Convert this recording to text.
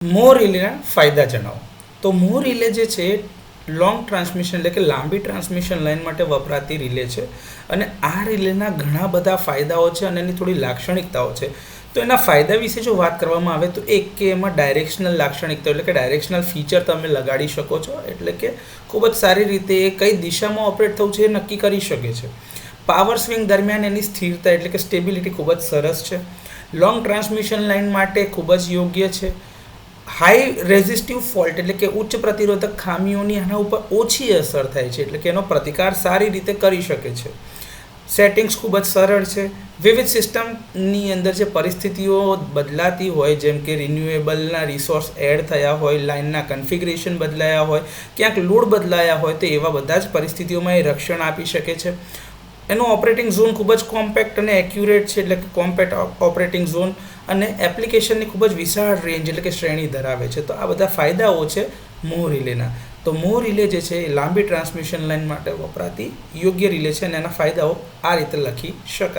મોર રિલેના ફાયદા જણાવો. તો મોર રિલે જે છે લોંગ ટ્રાન્સમિશન એટલે કે લાંબી ટ્રાન્સમિશન લાઇન માટે વપરાતી રિલે છે અને આ રિલેના ઘણા બધા ફાયદાઓ છે અને એની થોડી લાક્ષણિકતાઓ છે. તો એના ફાયદા વિશે જો વાત કરવામાં આવે તો એક કે એમાં ડાયરેક્શનલ લાક્ષણિકતાઓ એટલે કે ડાયરેક્શનલ ફીચર તમે લગાડી શકો છો, એટલે કે ખૂબ જ સારી રીતે એ કઈ દિશામાં ઓપરેટ થવું છે એ નક્કી કરી શકે છે. પાવર સ્વિંગ દરમિયાન એની સ્થિરતા એટલે કે સ્ટેબિલિટી ખૂબ જ સરસ છે. લોંગ ટ્રાન્સમિશન લાઇન માટે ખૂબ જ યોગ્ય છે. હાઈ રેઝિસ્ટિવ ફોલ્ટ એટલે કે ઉચ્ચ પ્રતિરોધક ખામીઓની આના ઉપર ઓછી અસર થાય છે, એટલે કે એનો પ્રતિકાર સારી રીતે કરી શકે છે. સેટિંગ્સ ખૂબ જ સરળ છે. વિવિધ સિસ્ટમની અંદર જે પરિસ્થિતિઓ બદલાતી હોય, જેમ કે રિન્યુએબલના રિસોર્સ એડ થયા હોય, લાઇનના કન્ફિગરેશન બદલાયા હોય, ક્યાંક લોડ બદલાયા હોય, તો એવા બધા જ પરિસ્થિતિઓમાં એ રક્ષણ આપી શકે છે. એનો ઓપરેટિંગ ઝોન ખૂબ જ કોમ્પેક્ટ અને એક્યુરેટ છે, એટલે કે કોમ્પેક્ટ ઓપરેટિંગ ઝોન, અને એપ્લિકેશનની ખૂબ જ વિશાળ રેન્જ એટલે કે શ્રેણી ધરાવે છે. તો આ બધા ફાયદાઓ છે મોર રિલેના. તો મોર રિલે જે છે એ લાંબી ટ્રાન્સમિશન લાઇન માટે વપરાતી યોગ્ય રિલે છે અને એના ફાયદાઓ આ રીતે લખી શકાય.